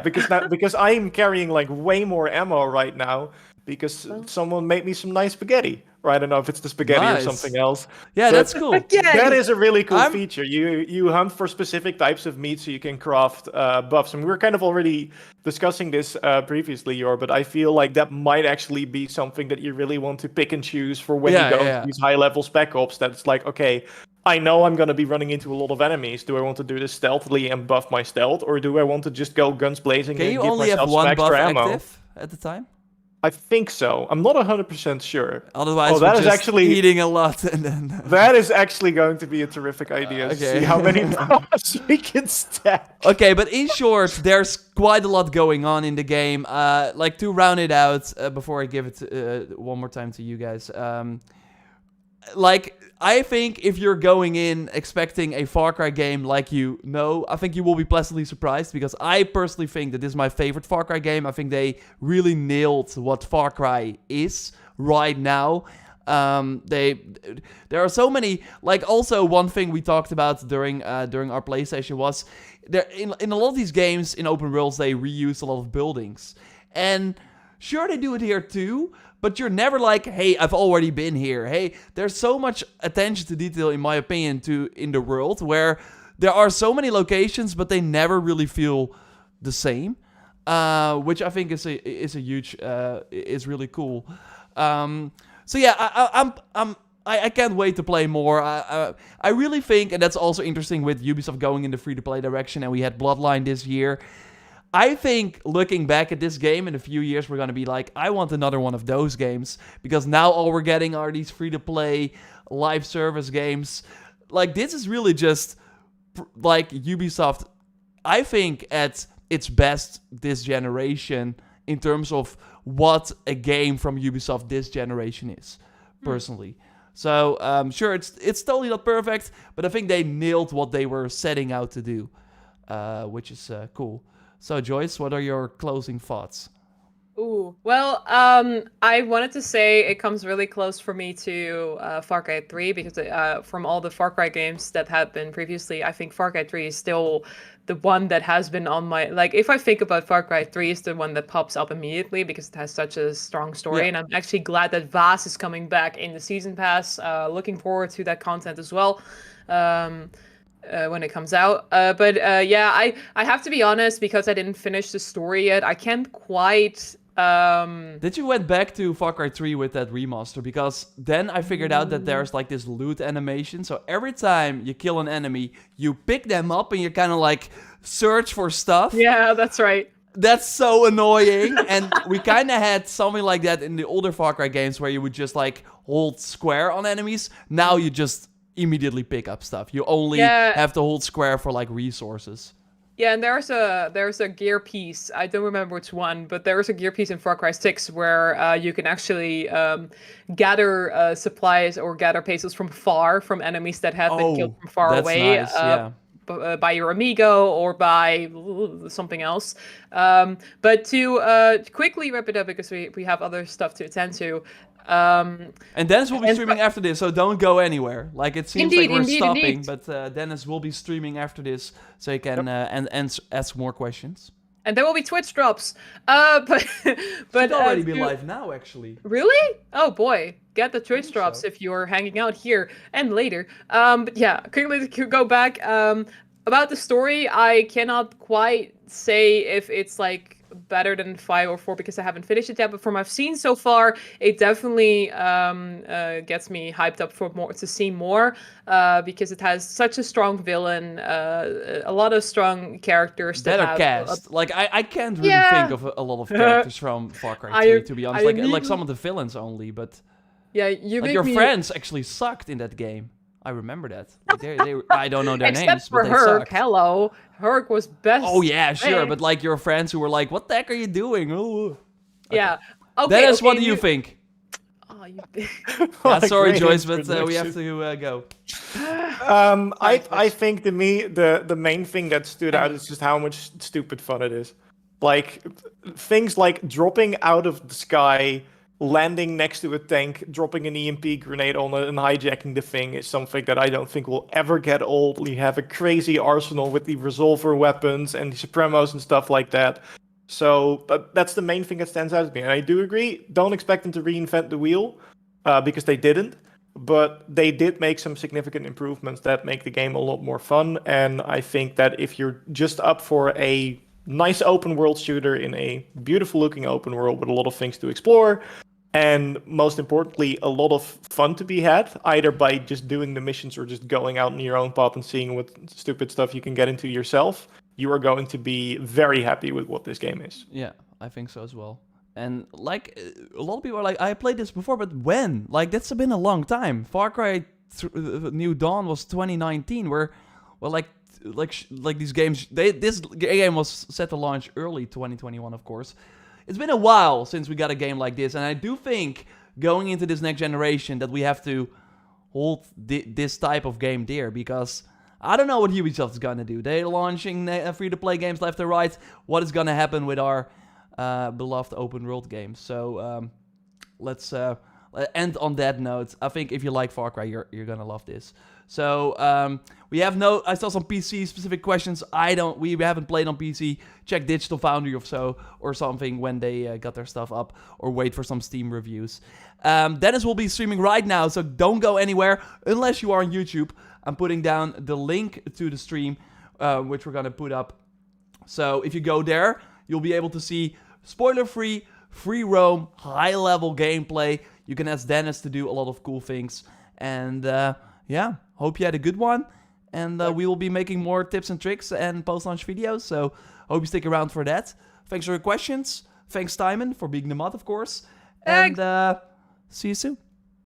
because I'm carrying like way more ammo right now because someone made me some nice spaghetti. Or I don't know if it's the spaghetti or something else. Yeah, that's cool. That is a really cool feature. You hunt for specific types of meat so you can craft buffs. And we were kind of already discussing this previously, but I feel like that might actually be something that you really want to pick and choose for when you go to these high-level spec ops. That's like, okay, I know I'm going to be running into a lot of enemies. Do I want to do this stealthily and buff my stealth, or do I want to just go guns blazing and give myself some extra ammo? Can you only have one buff active at the time? I think so. I'm not 100% sure. Otherwise, that is actually eating a lot, and then that is actually going to be a terrific idea. See how many buffs we can stack. Okay, but in short, there's quite a lot going on in the game. Like to round it out, before I give it one more time to you guys. Like, I think if you're going in expecting a Far Cry game I think you will be pleasantly surprised, because I personally think that this is my favorite Far Cry game. I think they really nailed what Far Cry is right now. There are so many, like, also one thing we talked about during our PlayStation was there in a lot of these games in open worlds, they reuse a lot of buildings, and sure, they do it here too. But you're never like, hey, I've already been here. Hey, there's so much attention to detail, in my opinion, in the world, where there are so many locations, but they never really feel the same, which I think is a huge is really cool. So yeah, I can't wait to play more. I really think, and that's also interesting with Ubisoft going in the free-to-play direction, and we had Bloodline this year. I think looking back at this game in a few years, we're going to be like, I want another one of those games. Because now all we're getting are these free-to-play live service games. Like, this is really just, like, Ubisoft, I think, at its best this generation in terms of what a game from Ubisoft this generation is, personally. So, sure, it's totally not perfect, but I think they nailed what they were setting out to do, which is cool. So, Joyce, what are your closing thoughts? Ooh, well, I wanted to say it comes really close for me to Far Cry 3, because from all the Far Cry games that have been previously, I think Far Cry 3 is still the one that has been on my, like, if I think about Far Cry 3, is the one that pops up immediately because it has such a strong story, and I'm actually glad that Vaas is coming back in the Season Pass. Looking forward to that content as well. When it comes out. Yeah, I have to be honest, because I didn't finish the story yet, I can't quite... Did you went back to Far Cry 3 with that remaster? Because then I figured out that there's like this loot animation. So every time you kill an enemy, you pick them up and you kind of like search for stuff. Yeah, that's right. That's so annoying. And we kind of had something like that in the older Far Cry games where you would just like hold square on enemies. Now you just immediately pick up stuff. You only have to hold square for like resources. Yeah, and there's a gear piece. I don't remember which one, but there's a gear piece in Far Cry 6 where you can actually gather supplies or gather pesos from far, from enemies that have been killed from far away. Nice, by your amigo or by something else. But to quickly wrap it up, because we have other stuff to attend to. And Dennis will be streaming after this, so don't go anywhere. Like, it seems like we're stopping, but Dennis will be streaming after this, so you can and ask more questions. And there will be Twitch drops. But Should already be live now, actually. Really? Oh boy, get the Twitch drops so. if you're hanging out here and later. But yeah, quickly to go back. About the story, I cannot quite say if it's like better than 5 or 4 because I haven't finished it yet. But from what I've seen so far, it definitely gets me hyped up for more to see more because it has such a strong villain, a lot of strong characters. Better cast. Like I can't really think of a lot of characters from Far Cry 3, to be honest. Like some of the villains only, but yeah, you like make your me... friends actually sucked in that game. I remember that. Like, they I don't know their Except names, for but they Herc. sucked. Hello, Herc was best. Oh yeah, sure, but like your friends who were like, "What the heck are you doing?" Oh. Okay. Yeah. Okay. Dennis, what do you think? Oh, you... Sorry, great Joyce, but we have to go. I think to me the main thing that stood out is just how much stupid fun it is. Like things like dropping out of the sky, landing next to a tank, dropping an EMP grenade on it, and hijacking the thing is something that I don't think will ever get old. We have a crazy arsenal with the resolver weapons and the Supremos and stuff like that. So that's the main thing that stands out to me. And I do agree, don't expect them to reinvent the wheel, because they didn't. But they did make some significant improvements that make the game a lot more fun. And I think that if you're just up for a nice open world shooter in a beautiful looking open world with a lot of things to explore, and most importantly, a lot of fun to be had, either by just doing the missions or just going out in your own path and seeing what stupid stuff you can get into yourself, you are going to be very happy with what this game is. Yeah, I think so as well. And like a lot of people are like, I played this before, but when? Like that's been a long time. Far Cry New Dawn was 2019. Where, well, like these games, this game was set to launch early 2021, of course. It's been a while since we got a game like this, and I do think going into this next generation that we have to hold this type of game dear, because I don't know what Ubisoft is gonna do. They're launching free-to-play games left and right. What is gonna happen with our beloved open-world games? So let's end on that note. I think if you like Far Cry, you're gonna love this. So we have I saw some PC specific questions. We haven't played on PC. Check Digital Foundry or something when they got their stuff up, or wait for some Steam reviews. Dennis will be streaming right now, so don't go anywhere unless you are on YouTube. I'm putting down the link to the stream, which we're gonna put up. So if you go there, you'll be able to see spoiler-free, free roam, high-level gameplay. You can ask Dennis to do a lot of cool things. And yeah, hope you had a good one. And we will be making more tips and tricks and post-launch videos. So hope you stick around for that. Thanks for your questions. Thanks, Timon, for being the mod, of course. Thanks. And see you soon.